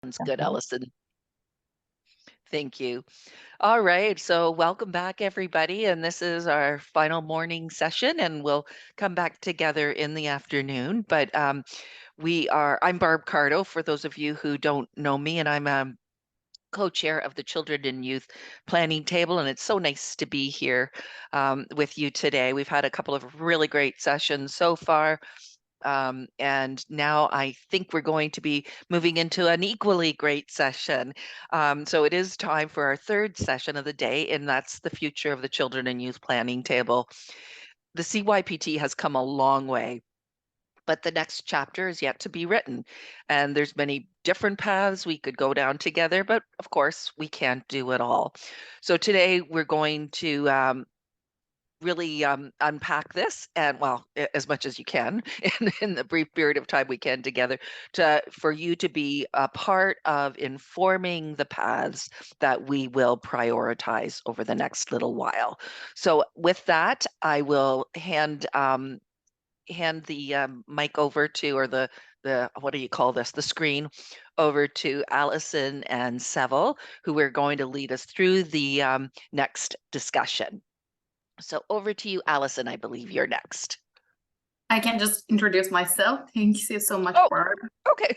Sounds good, Allison. Thank you. All right, so welcome back, everybody, and this is our final morning session, and we'll come back together in the afternoon. But I'm Barb Cardo, for those of you who don't know me, and I'm co-chair of the Children and Youth Planning Table, and it's so nice to be here with you today. We've had a couple of really great sessions so far. And now I think we're going to be moving into an equally great session. So it is time for our third session of the day, and that's the future of the Children and Youth Planning Table. The CYPT has come a long way, but the next chapter is yet to be written. And there's many different paths we could go down together, but of course we can't do it all. So today we're going to really unpack this, and well, as much as you can in the brief period of time we can together, for you to be a part of informing the paths that we will prioritize over the next little while. So with that, I will hand the mic over to, or the what do you call this, the screen over to Allison and Seville, who are going to lead us through the next discussion. So over to you, Allison. I believe you're next. I can just introduce myself. Thank you so much, Barb. Okay.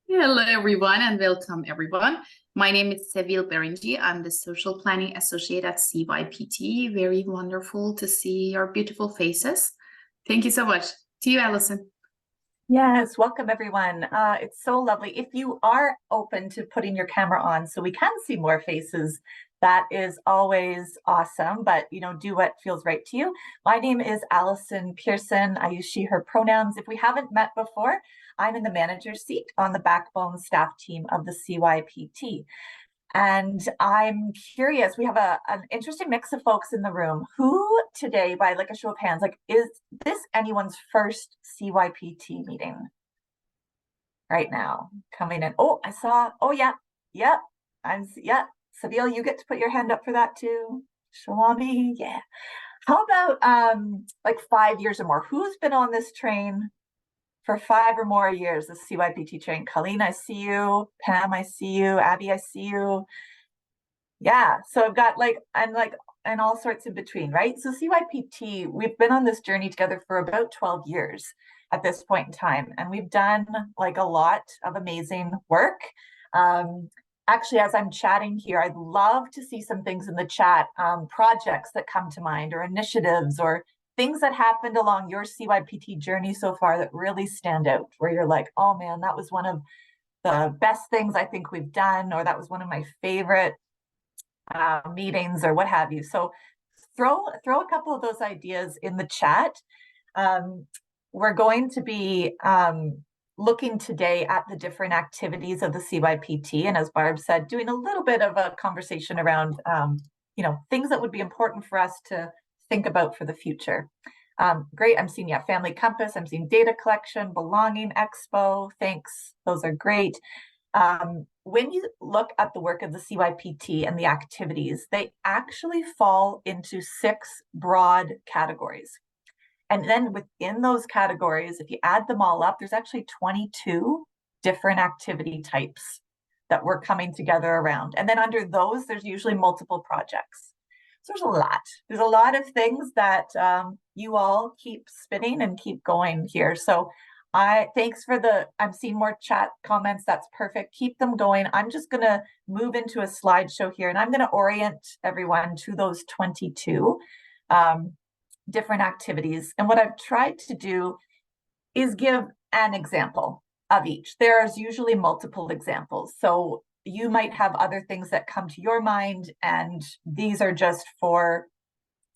Hello, everyone, and welcome, everyone. My name is Seville Berengi. I'm the Social Planning Associate at CYPT. Very wonderful to see your beautiful faces. Thank you so much. To you, Allison. Yes, welcome, everyone. It's so lovely. If you are open to putting your camera on so we can see more faces, that is always awesome, but do what feels right to you. My name is Allison Pearson. I use she, her pronouns. If we haven't met before, I'm in the manager's seat on the backbone staff team of the CYPT. And I'm curious, we have an interesting mix of folks in the room. Who today, by like a show of hands, is this anyone's first CYPT meeting right now coming in? Oh, I saw, oh yeah, Seville, you get to put your hand up for that too. Shalami, yeah. How about like 5 years or more? Who's been on this train for 5 or more years, the CYPT train? Colleen, I see you. Pam, I see you. Abby, I see you. Yeah, so I've got and all sorts in between, right? So CYPT, we've been on this journey together for about 12 years at this point in time, and we've done like a lot of amazing work. Actually, as I'm chatting here, I'd love to see some things in the chat, projects that come to mind, or initiatives, or things that happened along your CYPT journey so far that really stand out, where you're like, oh man, that was one of the best things I think we've done, or that was one of my favorite meetings, or what have you. So throw a couple of those ideas in the chat. We're going to be looking today at the different activities of the CYPT, and as Barb said, doing a little bit of a conversation around things that would be important for us to think about for the future. Great, I'm seeing Family Compass, I'm seeing Data Collection, Belonging Expo, thanks, those are great. When you look at the work of the CYPT and the activities, they actually fall into 6 broad categories. And then within those categories, if you add them all up, there's actually 22 different activity types that we're coming together around. And then under those, there's usually multiple projects. So there's a lot of things that you all keep spinning and keep going here. So thanks for I'm seeing more chat comments. That's perfect. Keep them going. I'm just going to move into a slideshow here, and I'm going to orient everyone to those 22 different activities. And what I've tried to do is give an example of each. There's usually multiple examples. So you might have other things that come to your mind, and these are just for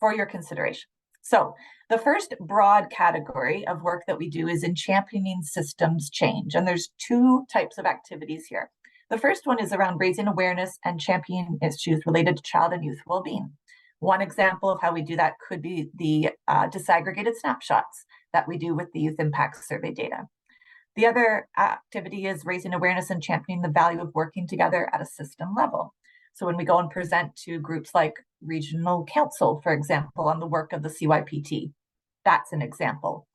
your consideration. So the first broad category of work that we do is in championing systems change. And there's 2 types of activities here. The first one is around raising awareness and championing issues related to child and youth well-being. One example of how we do that could be the disaggregated snapshots that we do with the Youth Impact Survey data. The other activity is raising awareness and championing the value of working together at a system level. So when we go and present to groups like Regional Council, for example, on the work of the CYPT, that's an example.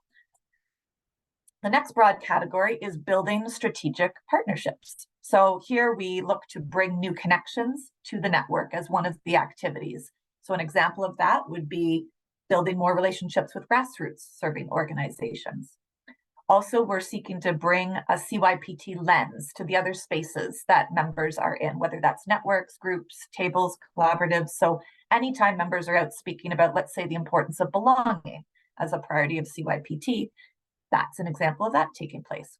The next broad category is building strategic partnerships. So here we look to bring new connections to the network as one of the activities. So an example of that would be building more relationships with grassroots serving organizations. Also, we're seeking to bring a CYPT lens to the other spaces that members are in, whether that's networks, groups, tables, collaboratives. So anytime members are out speaking about, let's say, the importance of belonging as a priority of CYPT, that's an example of that taking place.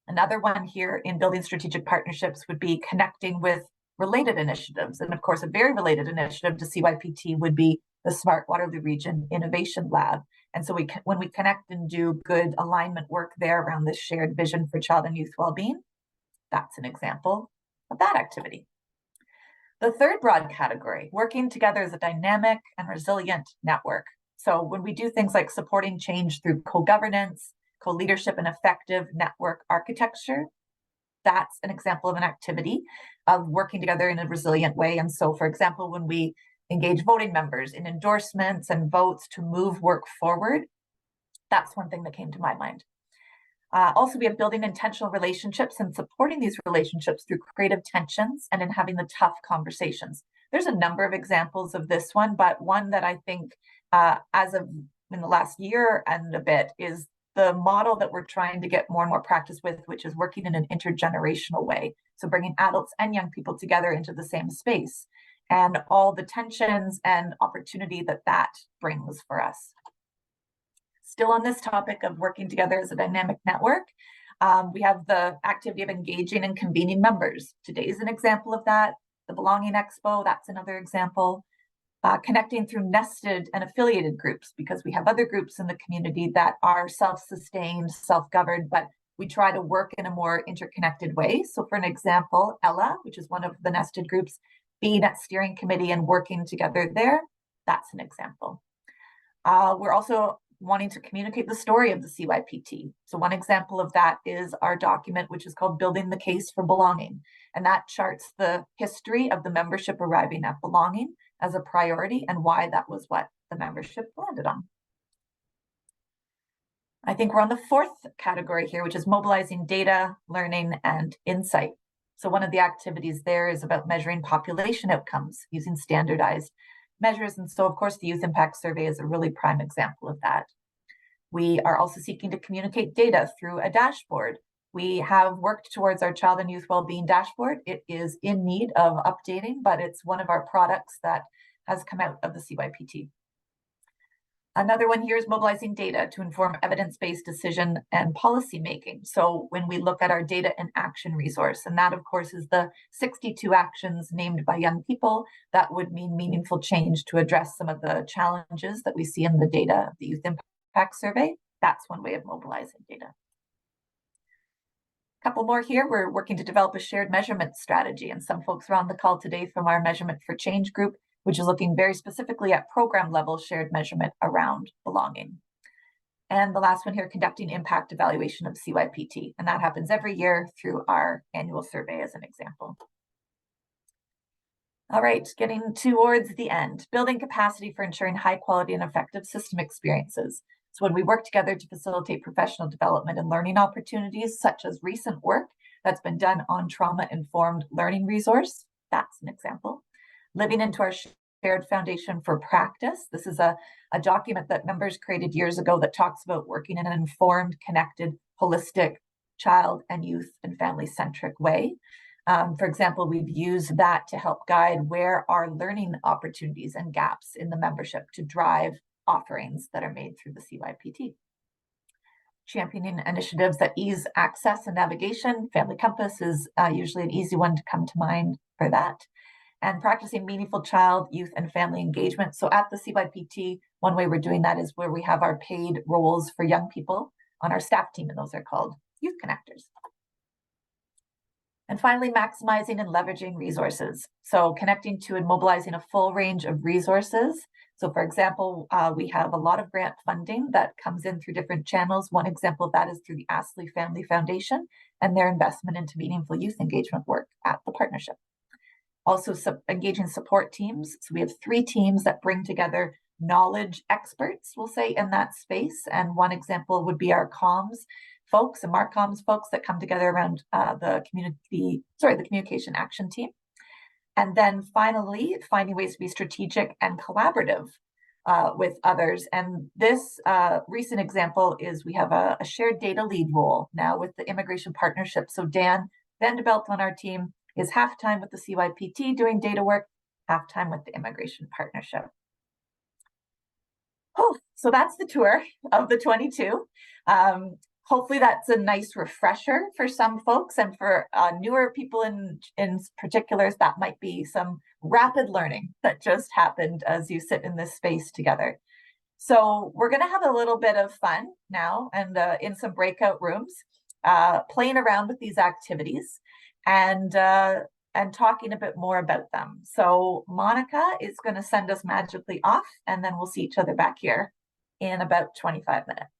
Another one here in building strategic partnerships would be connecting with related initiatives. And of course, a very related initiative to CYPT would be the Smart Waterloo Region Innovation Lab. And so when we connect and do good alignment work there around this shared vision for child and youth well-being, that's an example of that activity. The third broad category, working together as a dynamic and resilient network. So when we do things like supporting change through co-governance, co-leadership, and effective network architecture, that's an example of an activity of working together in a resilient way. And so, for example, when we engage voting members in endorsements and votes to move work forward, that's one thing that came to my mind. Also, we have building intentional relationships and supporting these relationships through creative tensions and in having the tough conversations. There's a number of examples of this one, but one that I think as of in the last year and a bit is the model that we're trying to get more and more practice with, which is working in an intergenerational way. So bringing adults and young people together into the same space and all the tensions and opportunity that that brings for us. Still on this topic of working together as a dynamic network, we have the activity of engaging and convening members. Today is an example of that. The Belonging Expo, that's another example. Connecting through nested and affiliated groups, because we have other groups in the community that are self-sustained, self-governed, but we try to work in a more interconnected way. So for an example, Ella, which is one of the nested groups, being at steering committee and working together there, that's an example. We're also wanting to communicate the story of the CYPT. So one example of that is our document, which is called Building the Case for Belonging. And that charts the history of the membership arriving at belonging as a priority and why that was what the membership landed on. I think we're on the fourth category here, which is mobilizing data, learning, and insight. So one of the activities there is about measuring population outcomes using standardized measures. And so, of course, the Youth Impact Survey is a really prime example of that. We are also seeking to communicate data through a dashboard. We have worked towards our child and youth wellbeing dashboard. It is in need of updating, but it's one of our products that has come out of the CYPT. Another one here is mobilizing data to inform evidence-based decision and policy making. So when we look at our data and action resource, and that of course is the 62 actions named by young people that would mean meaningful change to address some of the challenges that we see in the data of the Youth Impact Survey, that's one way of mobilizing data. A couple more here. We're working to develop a shared measurement strategy, and some folks are on the call today from our Measurement for Change group, which is looking very specifically at program level shared measurement around belonging. And the last one here, conducting impact evaluation of CYPT, and that happens every year through our annual survey as an example. All right, getting towards the end, building capacity for ensuring high quality and effective system experiences. So when we work together to facilitate professional development and learning opportunities, such as recent work that's been done on trauma-informed learning resource, that's an example. Living into our shared foundation for practice. This is a document that members created years ago that talks about working in an informed, connected, holistic, child and youth and family-centric way. For example, we've used that to help guide where are learning opportunities and gaps in the membership to drive offerings that are made through the CYPT. Championing initiatives that ease access and navigation. Family Compass is usually an easy one to come to mind for that. And practicing meaningful child, youth, and family engagement. So at the CYPT, one way we're doing that is where we have our paid roles for young people on our staff team, and those are called Youth Connectors. And finally, maximizing and leveraging resources. So connecting to and mobilizing a full range of resources. So for example, we have a lot of grant funding that comes in through different channels. One example of that is through the Astley Family Foundation and their investment into meaningful youth engagement work at the partnership. Also engaging support teams. So we have 3 teams that bring together knowledge experts, we'll say, in that space. And one example would be our comms folks and Marcoms folks that come together around the communication action team. And then finally, finding ways to be strategic and collaborative with others. And this recent example is we have a shared data lead role now with the immigration partnership. So Dan Vandebelt on our team is half-time with the CYPT doing data work, half-time with the immigration partnership. Oh, so that's the tour of the 22. Hopefully that's a nice refresher for some folks, and for newer people in particulars, that might be some rapid learning that just happened as you sit in this space together. So we're going to have a little bit of fun now, and in some breakout rooms, playing around with these activities and talking a bit more about them. So Monica is going to send us magically off, and then we'll see each other back here in about 25 minutes.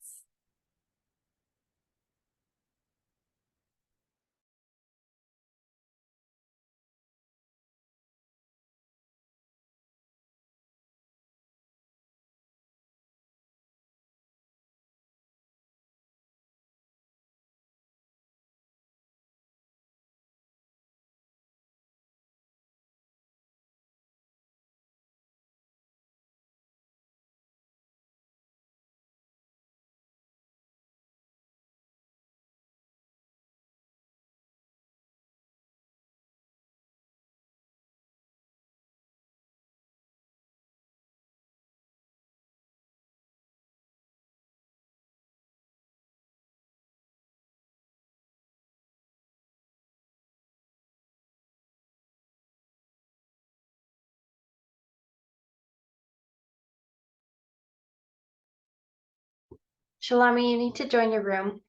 Shalami, you need to join your room.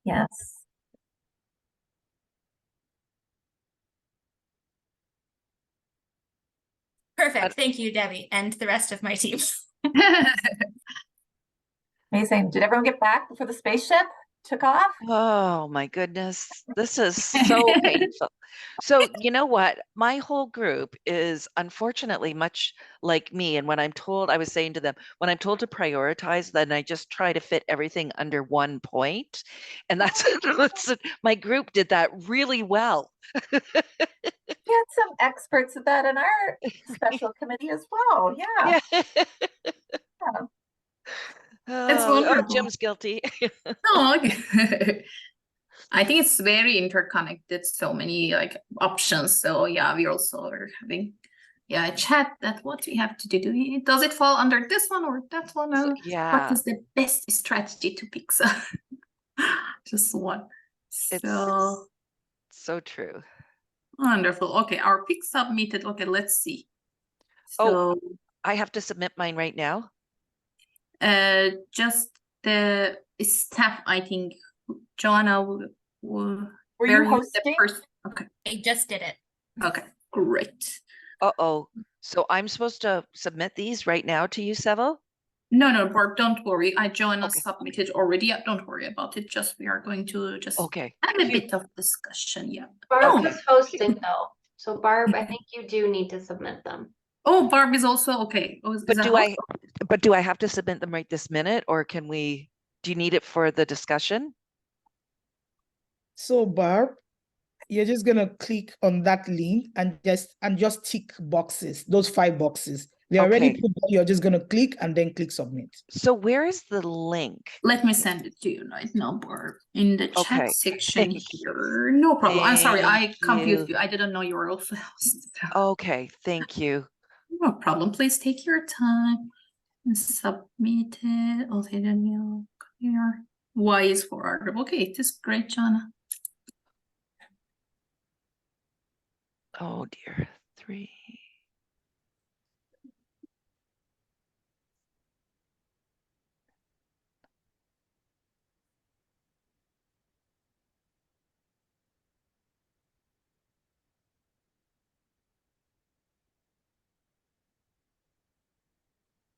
Yes. Perfect. Thank you, Debbie, and the rest of my team. Amazing. Did everyone get back before the spaceship took off? Oh my goodness, this is so painful. So, you know what? My whole group is unfortunately much like me. And when I'm told, I was saying to them, when I'm told to prioritize, then I just try to fit everything under one point. And that's, my group did that really well. We had some experts at that in our special committee as well. Yeah. Yeah. That's Oh, wonderful. Jim's guilty. Oh, okay. I think it's very interconnected, so many like options. So yeah, we also are having a chat that what we have to do. Does it fall under this one or that one? So, What yeah, is the best strategy to pick? So just one. it's So so true. wonderful. Okay, our pick submitted. Okay, let's see. Oh, So I have to submit mine right now. just the staff, I think. Joanna, Were were you the hosting? first? Okay, I just did it. okay, great. Uh-oh. So I'm supposed to submit these right now to you, Seville? No, Barb, don't worry. Joanna Okay. submitted already. Yeah, don't worry about it. Just we are going to just Okay. have a Phew. bit of discussion. Yeah. Barb Oh. was hosting though. So Barb, I think you do need to submit them. Oh, Barb is also okay. Oh, is But that do I have to submit them right this minute, or do you need it for the discussion? So Barb, you're just gonna click on that link and just tick boxes, those 5 boxes. They're already Okay. put there, you're just gonna click and then click submit. So where is the link? Let me send it to you right now, Barb, in the chat Okay. section Thank you. here. No problem. I'm sorry, I Thank confused you. you. I didn't know you were also host. Okay, thank you. No problem. Please take your time. Submit it. Okay, then you'll clear. Y is for Arab. Okay, it is great, Jana. Oh dear. 3.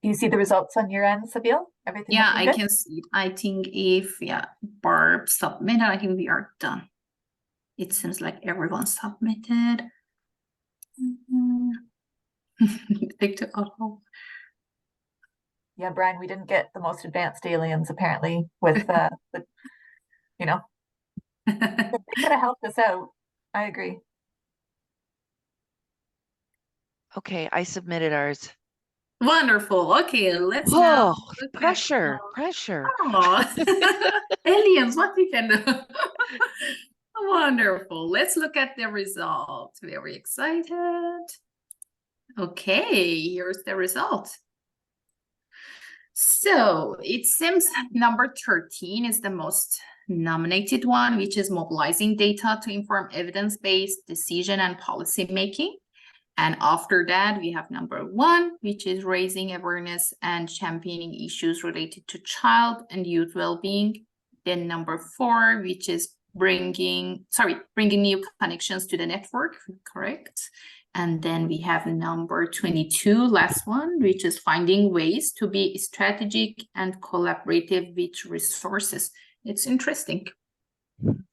Do you see the results on your end, Sabine? Everything Yeah, looking I good? can see it. I think if, yeah, Barb submitted, I think we are done. It seems like everyone submitted. Take to auto. Yeah, Brian, we didn't get the most advanced aliens apparently with you know, they could have helped us out. I agree. Okay, I submitted ours. Wonderful. Okay, let's now Oh, look at pressure, pressure. aliens, what we can do. Wonderful. Let's look at the result. Very excited. Okay, here's the result. So it seems number 13 is the most nominated one, which is mobilizing data to inform evidence-based decision and policy making. And after that, we have number 1, which is raising awareness and championing issues related to child and youth well-being. Then number 4, which is bringing new connections to the network, correct? And then we have number 22, last one, which is finding ways to be strategic and collaborative with resources. It's interesting.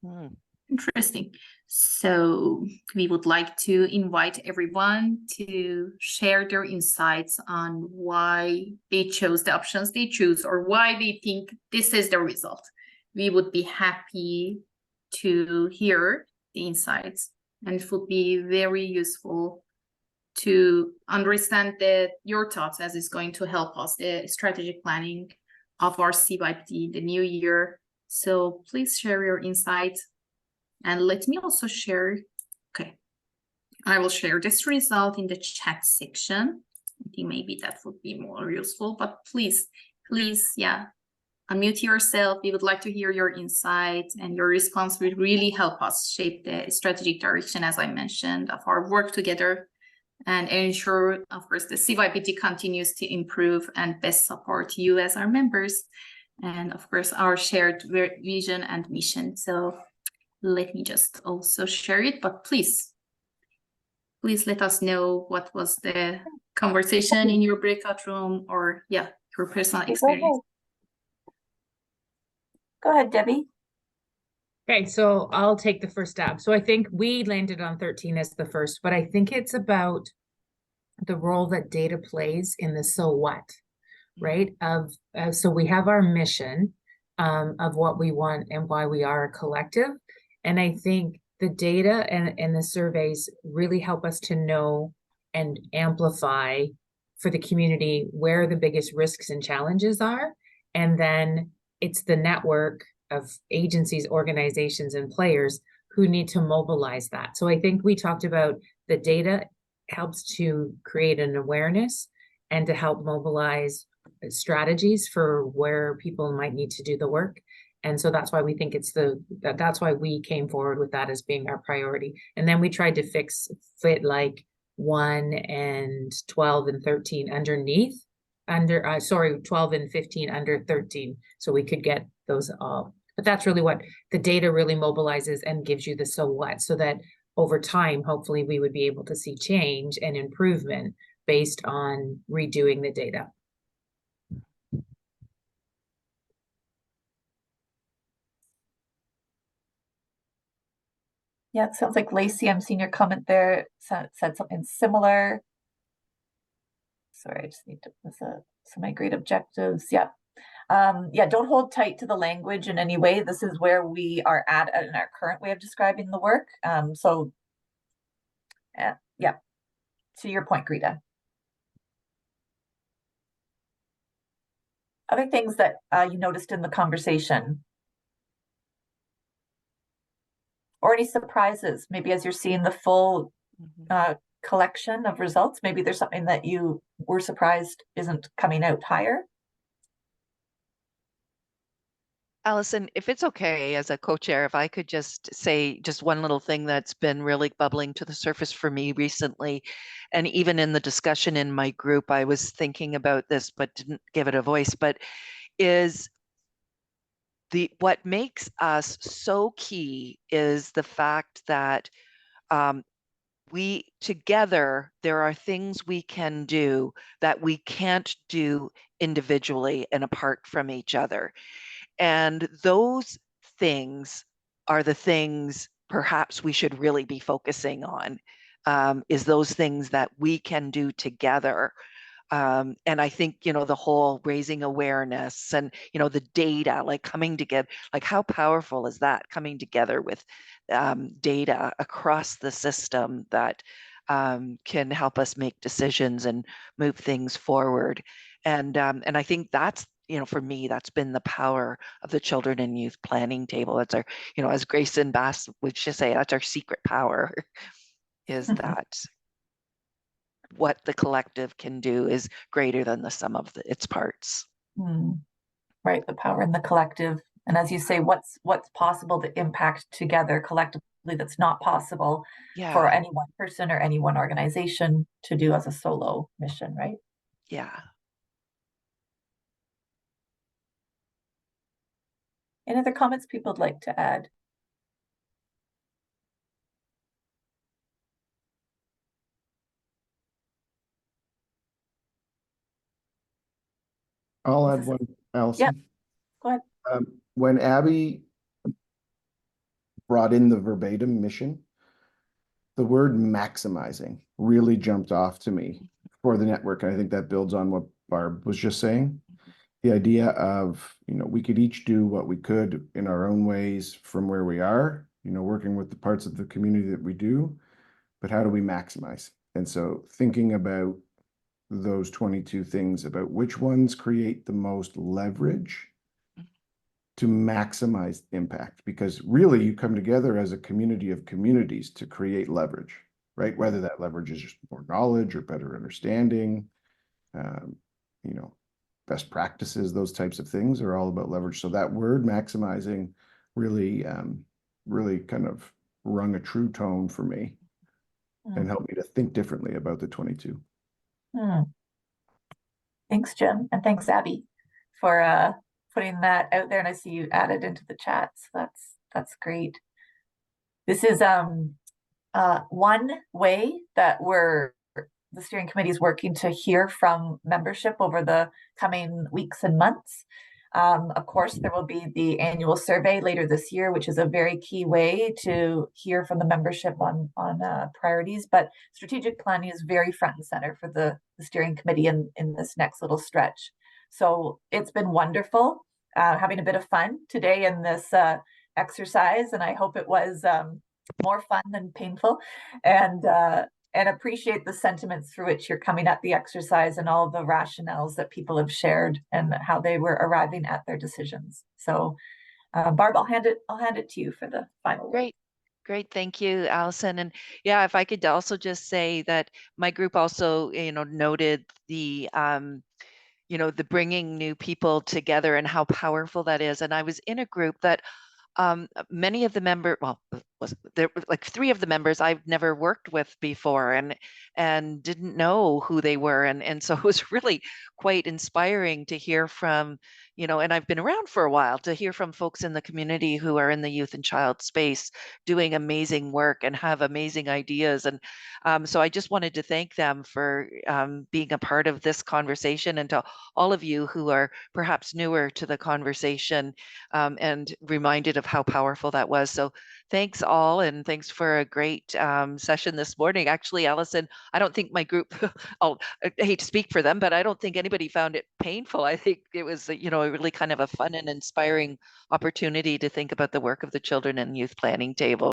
Hmm. Interesting. So we would like to invite everyone to share their insights on why they chose the options they choose or why they think this is the result. We would be happy to hear the insights, and it would be very useful to understand your thoughts, as it's going to help us the strategic planning of our CYPT, the new year. So please share your insights. And let me also share, okay, I will share this result in the chat section. I think maybe that would be more useful, but please, yeah, unmute yourself. We would like to hear your insights, and your response will really help us shape the strategic direction, as I mentioned, of our work together, and ensure, of course, the CYPT continues to improve and best support you as our members, and of course, our shared vision and mission. So let me just also share it, but please let us know what was the conversation in your breakout room, or yeah, your personal experience. Go ahead, Debbie. Okay, so I'll take the first stab. So I think we landed on 13 as the first, but I think it's about the role that data plays in the so what, right? So we have our mission of what we want and why we are a collective. And I think the data and the surveys really help us to know and amplify for the community where the biggest risks and challenges are. And then it's the network of agencies, organizations, and players who need to mobilize that. So I think we talked about the data helps to create an awareness and to help mobilize strategies for where people might need to do the work. And so that's why we think that's why we came forward with that as being our priority. And then we tried to fit like 1 and 12 and 13 underneath, 12 and 15 under 13. So we could get those all. But that's really what the data really mobilizes and gives you the so what, so that over time, hopefully we would be able to see change and improvement based on redoing the data. Yeah, it sounds like Lacey, I'm seeing your comment there, said something similar. Sorry, I just need to put some my great objectives. Yeah. Yeah, don't hold tight to the language in any way. This is where we are at in our current way of describing the work. So yeah, to your point, Greta. Other things that you noticed in the conversation, or any surprises, maybe as you're seeing the full collection of results, maybe there's something that you were surprised isn't coming out higher. Allison, if it's okay, as a co-chair, if I could just say just one little thing that's been really bubbling to the surface for me recently, and even in the discussion in my group, I was thinking about this but didn't give it a voice, but is what makes us so key is the fact that we together, there are things we can do that we can't do individually and apart from each other. And those things are the things perhaps we should really be focusing on, is those things that we can do together. And I think, the whole raising awareness and, the data, like coming together, like how powerful is that, coming together with data across the system that can help us make decisions and move things forward. And I think that's, for me, that's been the power of the Children and Youth Planning Table. That's our, as Grace and Bass would just say, that's our secret power, is that what the collective can do is greater than the sum of its parts. Right, the power in the collective. And as you say, what's possible to impact together collectively that's not possible for any one person or any one organization to do as a solo mission, right? Yeah. Any other comments people would like to add? I'll add one, Allison. Yeah, go ahead. When Abby brought in the verbatim mission, the word maximizing really jumped off to me for the network. And I think that builds on what Barb was just saying. The idea of, we could each do what we could in our own ways from where we are, working with the parts of the community that we do, but how do we maximize? And so thinking about those 22 things, about which ones create the most leverage to maximize impact, because really you come together as a community of communities to create leverage, right? Whether that leverage is just more knowledge or better understanding, best practices, those types of things are all about leverage. So that word maximizing really, really kind of rung a true tone for me and helped me to think differently about the 22. Thanks, Jim, and thanks, Abby, for putting that out there. And I see you added into the chat, so that's great. This is one way that the steering committee is working to hear from membership over the coming weeks and months. Of course, there will be the annual survey later this year, which is a very key way to hear from the membership on priorities. But strategic planning is very front and center for the steering committee in this next little stretch. So it's been wonderful having a bit of fun today in this exercise, and I hope it was more fun than painful. And appreciate the sentiments through which you're coming at the exercise and all the rationales that people have shared and how they were arriving at their decisions. So, Barb, I'll hand it to you for the final word. Great. Thank you, Allison. And yeah, if I could also just say that my group also, noted the, the bringing new people together and how powerful that is. And I was in a group that many of the there were like 3 of the members I've never worked with before and didn't know who they were. And so it was really quite inspiring to hear from, and I've been around for a while, to hear from folks in the community who are in the youth and child space doing amazing work and have amazing ideas. And so I just wanted to thank them for being a part of this conversation, and to all of you who are perhaps newer to the conversation and reminded of how powerful that was. So thanks all, and thanks for a great session this morning. Actually, Allison, I don't think my group, I hate to speak for them, but I don't think anybody found it painful. I think it was, a really kind of a fun and inspiring opportunity to think about the work of the Children and Youth Planning Table.